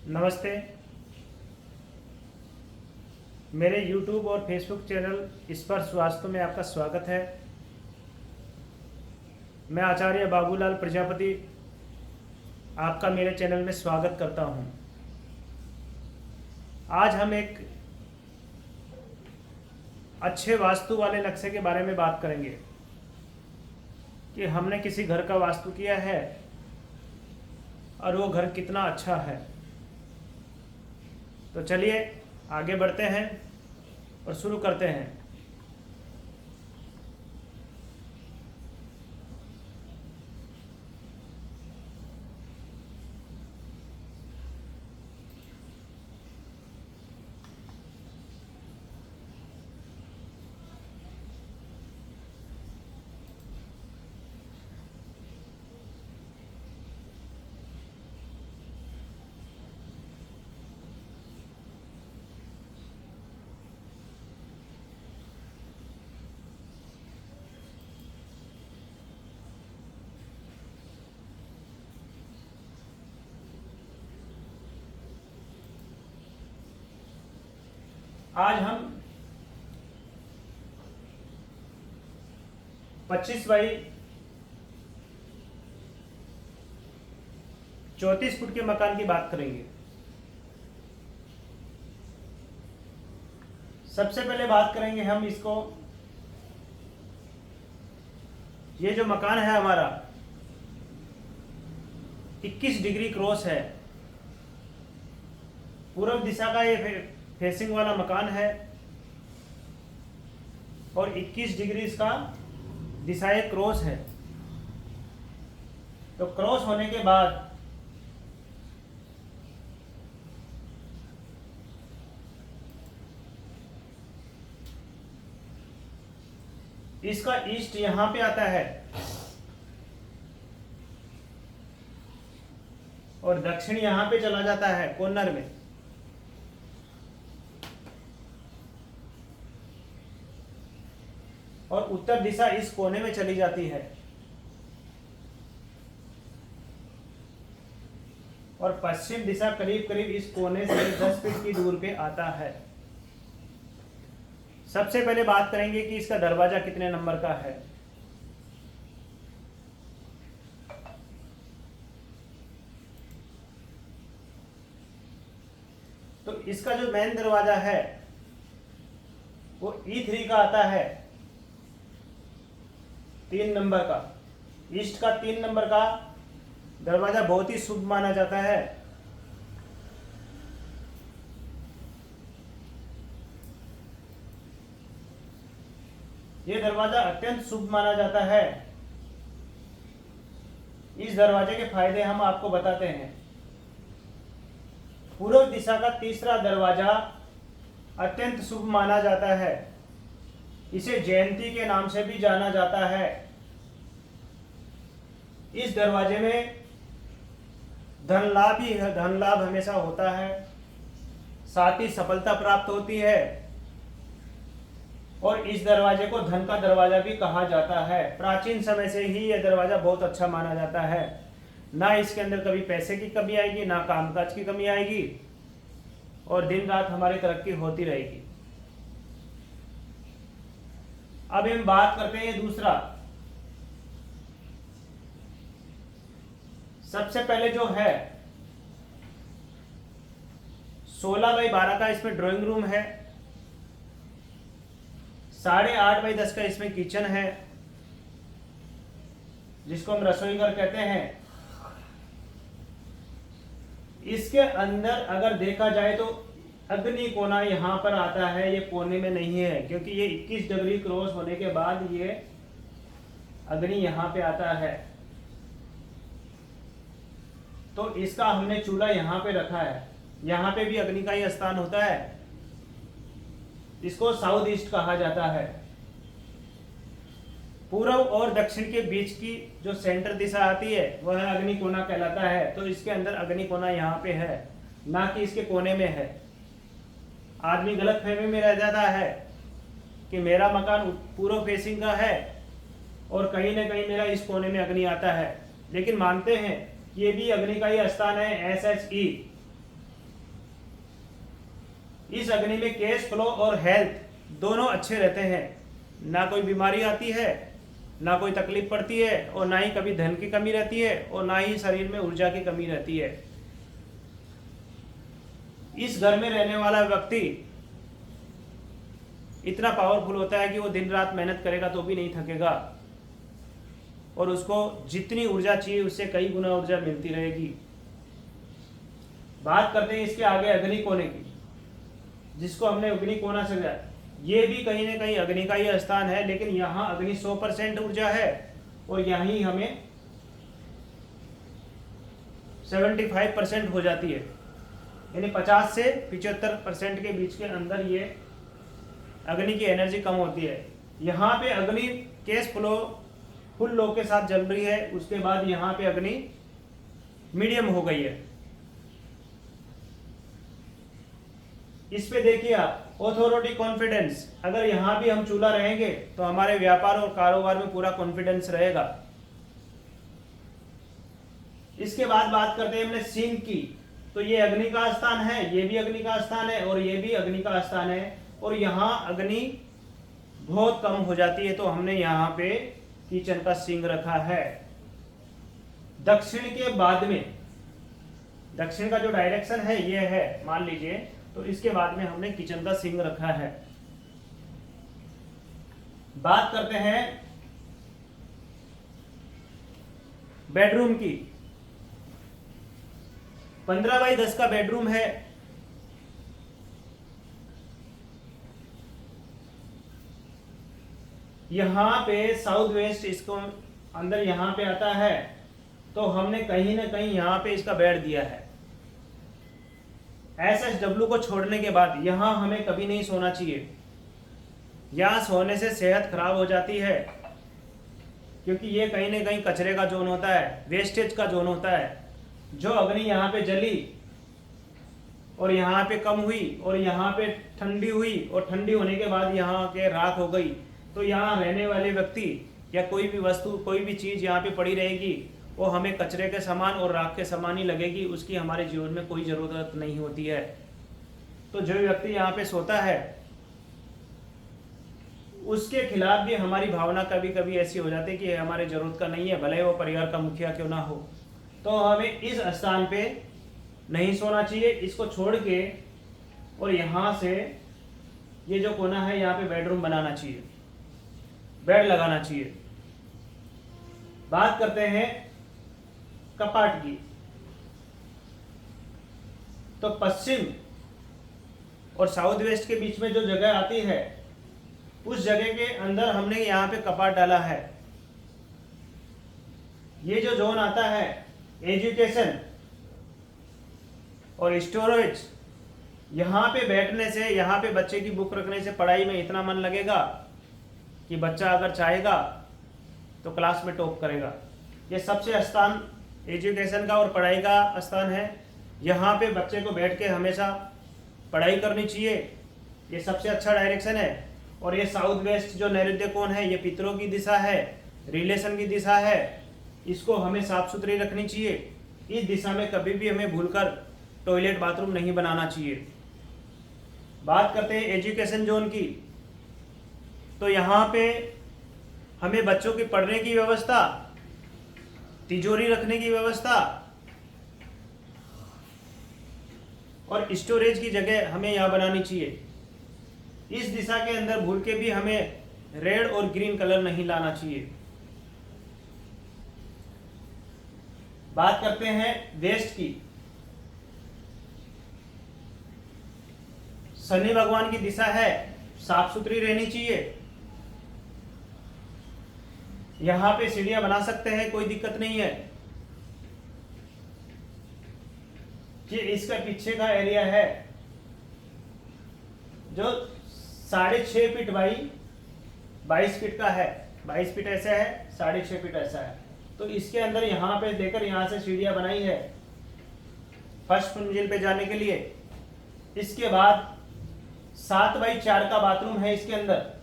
नमस्ते। मेरे YouTube और Facebook चैनल स्पर्श वास्तु में आपका स्वागत है। मैं आचार्य बाबूलाल प्रजापति आपका मेरे चैनल में स्वागत करता हूं। आज हम एक अच्छे वास्तु वाले नक्शे के बारे में बात करेंगे कि हमने किसी घर का वास्तु किया है और वो घर कितना अच्छा है। तो चलिए आगे बढ़ते हैं और शुरू करते हैं। आज हम 25 बाई 34 फुट के मकान की बात करेंगे। सबसे पहले बात करेंगे हम इसको, ये जो मकान है हमारा 21 डिग्री क्रॉस है। पूर्व दिशा का ये फेसिंग वाला मकान है और 21 डिग्री इसका दिशाएं क्रॉस है। तो क्रॉस होने के बाद इसका ईस्ट यहां पे आता है और दक्षिण यहां पे चला जाता है कॉर्नर में। और उत्तर दिशा इस कोने में चली जाती है और पश्चिम दिशा करीब करीब इस कोने से 10 फीट की दूर पे आता है। सबसे पहले बात करेंगे कि इसका दरवाजा कितने नंबर का है। तो इसका जो मेन दरवाजा है वो E3 का आता है, 3 नंबर का। ईस्ट का 3 नंबर का दरवाजा बहुत ही शुभ माना जाता है। यह दरवाजा अत्यंत शुभ माना जाता है। इस दरवाजे के फायदे हम आपको बताते हैं। पूर्व दिशा का तीसरा दरवाजा अत्यंत शुभ माना जाता है। इसे जयंती के नाम से भी जाना जाता है। इस दरवाजे में धन लाभ ही है, धन लाभ हमेशा होता है, साथ ही सफलता प्राप्त होती है। और इस दरवाजे को धन का दरवाजा भी कहा जाता है। प्राचीन समय से ही यह दरवाजा बहुत अच्छा माना जाता है। ना इसके अंदर कभी पैसे की कमी आएगी, ना कामकाज की कमी आएगी और दिन रात हमारी तरक्की होती रहेगी। अब हम बात करते हैं दूसरा। सबसे पहले जो है 16 बाई 12 का इसमें ड्राइंग रूम है, 8.5 बाई 10 का इसमें किचन है जिसको हम रसोई घर कहते हैं। इसके अंदर अगर देखा जाए तो अग्नि कोना यहां पर आता है, ये कोने में नहीं है क्योंकि ये 21 डिग्री क्रॉस होने के बाद ये अग्नि यहां पे आता है। तो इसका हमने चूल्हा यहां पे रखा है। यहां पे भी अग्नि का ही स्थान होता है। इसको साउथ ईस्ट कहा जाता है। पूर्व और दक्षिण के बीच की जो सेंटर दिशा आती है वह अग्नि कोना कहलाता है। तो इसके अंदर अग्नि कोना यहाँ पे है, ना कि इसके कोने में है। आदमी गलत फहमी में रह जाता है कि मेरा मकान पूर्व फेसिंग का है और कहीं ना कहीं मेरा इस कोने में अग्नि आता है, लेकिन मानते हैं ये भी अग्नि का ही स्थान है। SHE इस अग्नि में कैश फ्लो और हेल्थ दोनों अच्छे रहते हैं, ना कोई बीमारी आती है, ना कोई तकलीफ पड़ती है, और ना ही कभी धन की कमी रहती है, और ना ही शरीर में ऊर्जा की कमी रहती है। इस घर में रहने वाला व्यक्ति इतना पावरफुल होता है कि वो दिन रात मेहनत करेगा तो भी नहीं थकेगा, और उसको जितनी ऊर्जा चाहिए उससे कई गुना ऊर्जा मिलती रहेगी। बात करते हैं इसके आगे अग्नि कोने की, जिसको हमने अग्नि कोना से लिया। ये भी कहीं ना कहीं अग्नि का ही स्थान है, लेकिन यहाँ अग्नि 100% ऊर्जा है, और यहीं हमें 75% हो जाती है, यानी 50 से 75% के बीच के अंदर ये अग्नि की एनर्जी कम होती है। यहाँ पे अग्नि कैश फ्लो फुल लो के साथ जल रही है, उसके बाद यहाँ पे अग्नि मीडियम हो गई है। इस पे देखिए आप ऑथोरिटी कॉन्फिडेंस, अगर यहाँ भी हम चूल्हा रहेंगे तो हमारे व्यापार और कारोबार में पूरा कॉन्फिडेंस रहेगा। इसके बाद बात करते हैं हमने सिंह की, तो ये अग्नि का स्थान है, ये भी अग्नि का स्थान है, और ये भी अग्नि का स्थान है, और यहाँ अग्नि बहुत कम हो जाती है, तो हमने यहाँ पे किचन का सिंह रखा है। दक्षिण के बाद में, दक्षिण का जो डायरेक्शन है ये है मान लीजिए, तो इसके बाद में हमने किचन का सिंह रखा है। बात करते हैं बेडरूम की। 15 बाई 10 का बेडरूम है। यहाँ पे साउथ वेस्ट इसको अंदर यहाँ पे आता है, तो हमने कहीं ना कहीं यहाँ पे इसका बेड दिया है। SSW को छोड़ने के बाद यहाँ हमें कभी नहीं सोना चाहिए। यहाँ सोने से सेहत खराब हो जाती है, क्योंकि ये कहीं ना कहीं कचरे का जोन होता है, वेस्टेज का जोन होता है। जो अग्नि यहाँ पे जली और यहाँ पे कम हुई और यहाँ पे ठंडी हुई, और ठंडी होने के बाद यहाँ के राख हो गई, तो यहाँ रहने वाले व्यक्ति या कोई भी वस्तु, कोई भी चीज़ यहाँ पे पड़ी रहेगी, वो हमें कचरे के समान और राख के समान ही लगेगी, उसकी हमारे जीवन में कोई ज़रूरत नहीं होती है। तो जो व्यक्ति यहाँ पे सोता है उसके खिलाफ भी हमारी भावना कभी कभी ऐसी हो जाती है कि हमारे ज़रूरत का नहीं है, भले वो परिवार का मुखिया क्यों ना हो। तो हमें इस स्थान पे नहीं सोना चाहिए, इसको छोड़ के, और यहाँ से ये जो कोना है यहाँ पे बेडरूम बनाना चाहिए, बेड लगाना चाहिए। बात करते हैं कपाट की, तो पश्चिम और साउथ वेस्ट के बीच में जो जगह आती है, उस जगह के अंदर हमने यहाँ पे कपाट डाला है। ये जो जोन आता है एजुकेशन और स्टोरेज, यहाँ पे बैठने से, यहाँ पे बच्चे की बुक रखने से पढ़ाई में इतना मन लगेगा कि बच्चा अगर चाहेगा तो क्लास में टॉप करेगा। ये सबसे स्थान एजुकेशन का और पढ़ाई का स्थान है। यहाँ पे बच्चे को बैठ के हमेशा पढ़ाई करनी चाहिए, ये सबसे अच्छा डायरेक्शन है। और ये साउथ वेस्ट जो नैऋत्य कोण है, ये पितरों की दिशा है, रिलेशन की दिशा है, इसको हमें साफ सुथरी रखनी चाहिए। इस दिशा में कभी भी हमें भूलकर टॉयलेट बाथरूम नहीं बनाना चाहिए। बात करते हैं एजुकेशन जोन की, तो यहाँ पे हमें बच्चों की पढ़ने की व्यवस्था, तिजोरी रखने की व्यवस्था और स्टोरेज की जगह हमें यहाँ बनानी चाहिए। इस दिशा के अंदर भूल के भी हमें रेड और ग्रीन कलर नहीं लाना चाहिए। बात करते हैं वेस्ट की, शनि भगवान की दिशा है, साफ सुथरी रहनी चाहिए। यहाँ पे सीढ़ियां बना सकते हैं, कोई दिक्कत नहीं है। कि इसका पीछे का एरिया है जो 6.5 फीट बाई 22 फीट का है, 22 फीट ऐसा है, 6.5 फीट ऐसा है। तो इसके अंदर यहाँ पे देकर यहाँ से सीढ़ियां बनाई है फर्स्ट मंजिल पे जाने के लिए। इसके बाद 7x4 का बाथरूम है इसके अंदर।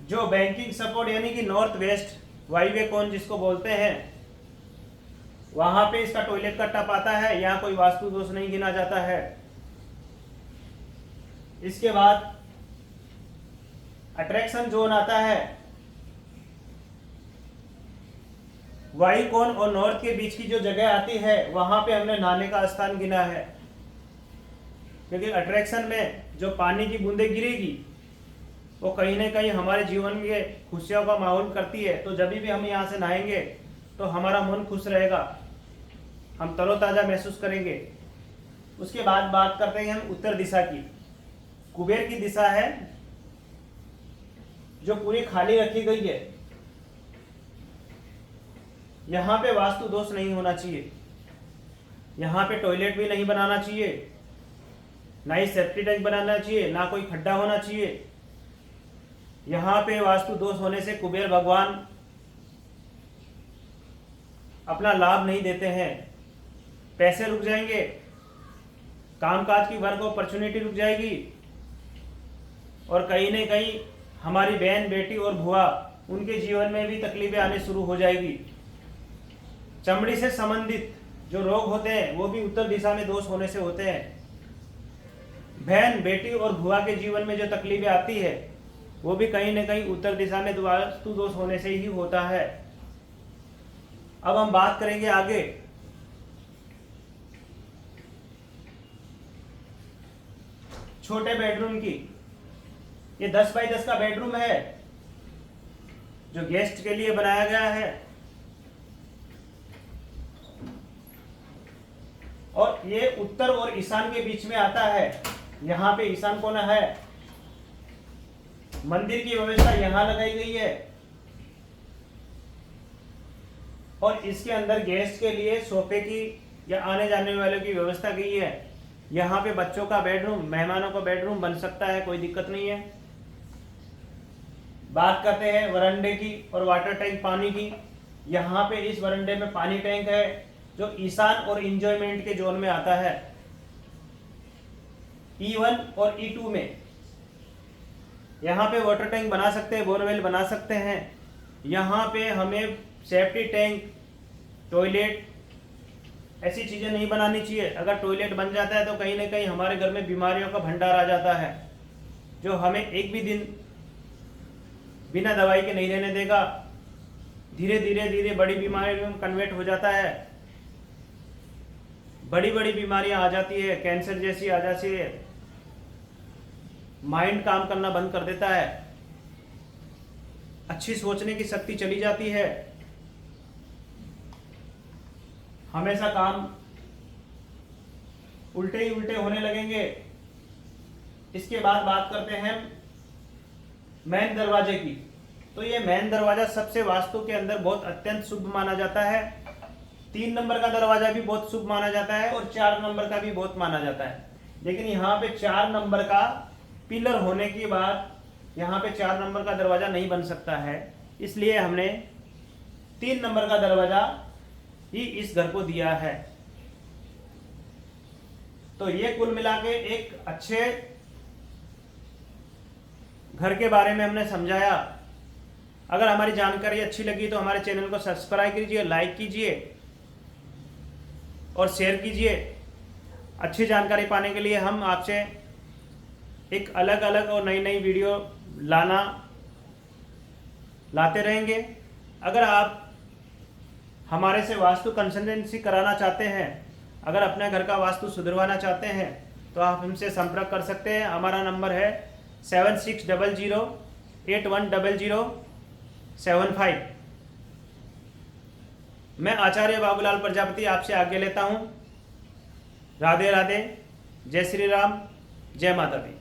जो बैंकिंग सपोर्ट यानी कि नॉर्थ वेस्ट वायव्य कोण जिसको बोलते हैं, वहां पे इसका टॉयलेट का टप आता है, यहाँ कोई वास्तु दोष नहीं गिना जाता है। इसके बाद अट्रैक्शन जोन आता है, वायु कोण और नॉर्थ के बीच की जो जगह आती है वहां पे हमने नहाने का स्थान गिना है, क्योंकि अट्रैक्शन में जो पानी की बूंदें गिरेगी वो कहीं ना कहीं हमारे जीवन में खुशियों का माहौल करती है। तो जब भी हम यहाँ से नहाएंगे तो हमारा मन खुश रहेगा, हम तरोताज़ा महसूस करेंगे। उसके बाद बात करते हैं हम उत्तर दिशा की। कुबेर की दिशा है जो पूरी खाली रखी गई है, यहाँ पे वास्तु दोष नहीं होना चाहिए, यहाँ पे टॉयलेट भी नहीं बनाना चाहिए, ना ही सेफ्टी टैंक बनाना चाहिए, ना कोई खड्डा होना चाहिए। यहाँ पे वास्तु दोष होने से कुबेर भगवान अपना लाभ नहीं देते हैं, पैसे रुक जाएंगे, कामकाज की वर्क अपॉर्चुनिटी रुक जाएगी, और कहीं न कहीं हमारी बहन बेटी और भुआ उनके जीवन में भी तकलीफें आने शुरू हो जाएगी। चमड़ी से संबंधित जो रोग होते हैं वो भी उत्तर दिशा में दोष होने से होते हैं। बहन बेटी और भुआ के जीवन में जो तकलीफें आती है वो भी कहीं न कहीं उत्तर दिशा में वास्तु दोष होने से ही होता है। अब हम बात करेंगे आगे छोटे बेडरूम की। ये 10 बाई 10 का बेडरूम है जो गेस्ट के लिए बनाया गया है, और ये उत्तर और ईशान के बीच में आता है। यहाँ पे ईशान कोना है, मंदिर की व्यवस्था यहाँ लगाई गई है, और इसके अंदर गेस्ट के लिए सोफे की या आने जाने वालों की व्यवस्था की है। यहाँ पे बच्चों का बेडरूम, मेहमानों का बेडरूम बन सकता है, कोई दिक्कत नहीं है। बात करते हैं वरांडे की और वाटर टैंक पानी की। यहाँ पे इस वरांडे में पानी टैंक है जो ईशान और इंजॉयमेंट के जोन में आता है, E1 और E2 में। यहाँ पे वाटर टैंक बना सकते हैं, बोरवेल बना सकते हैं। यहाँ पे हमें सेफ्टी टैंक, टॉयलेट, ऐसी चीज़ें नहीं बनानी चाहिए। अगर टॉयलेट बन जाता है तो कहीं ना कहीं हमारे घर में बीमारियों का भंडार आ जाता है, जो हमें एक भी दिन बिना दवाई के नहीं रहने देगा। धीरे धीरे बड़ी बीमारियों में कन्वर्ट हो जाता है, बड़ी बड़ी बीमारियां आ जाती है, कैंसर जैसी आ जाती है, माइंड काम करना बंद कर देता है, अच्छी सोचने की शक्ति चली जाती है, हमेशा काम उल्टे ही उल्टे होने लगेंगे। इसके बाद बात करते हैं मेन दरवाजे की। तो ये मेन दरवाजा सबसे वास्तु के अंदर बहुत अत्यंत शुभ माना जाता है। 3 नंबर का दरवाजा भी बहुत शुभ माना जाता है और 4 नंबर का भी बहुत माना जाता है। लेकिन यहाँ पे 4 नंबर का पिलर होने के बाद यहाँ पे 4 नंबर का दरवाजा नहीं बन सकता है, इसलिए हमने 3 नंबर का दरवाजा ही इस घर को दिया है। तो ये कुल मिला के एक अच्छे घर के बारे में हमने समझाया। अगर हमारी जानकारी अच्छी लगी तो हमारे चैनल को सब्सक्राइब कीजिए, लाइक कीजिए और शेयर कीजिए। अच्छी जानकारी पाने के लिए हम आपसे एक अलग अलग और नई नई वीडियो लाते रहेंगे। अगर आप हमारे से वास्तु कंसल्टेंसी कराना चाहते हैं, अगर अपने घर का वास्तु सुधरवाना चाहते हैं तो आप हमसे संपर्क कर सकते हैं। हमारा नंबर है 7600810075। मैं आचार्य बाबूलाल प्रजापति आपसे आगे लेता हूँ। राधे राधे, जय श्री राम, जय माता दी।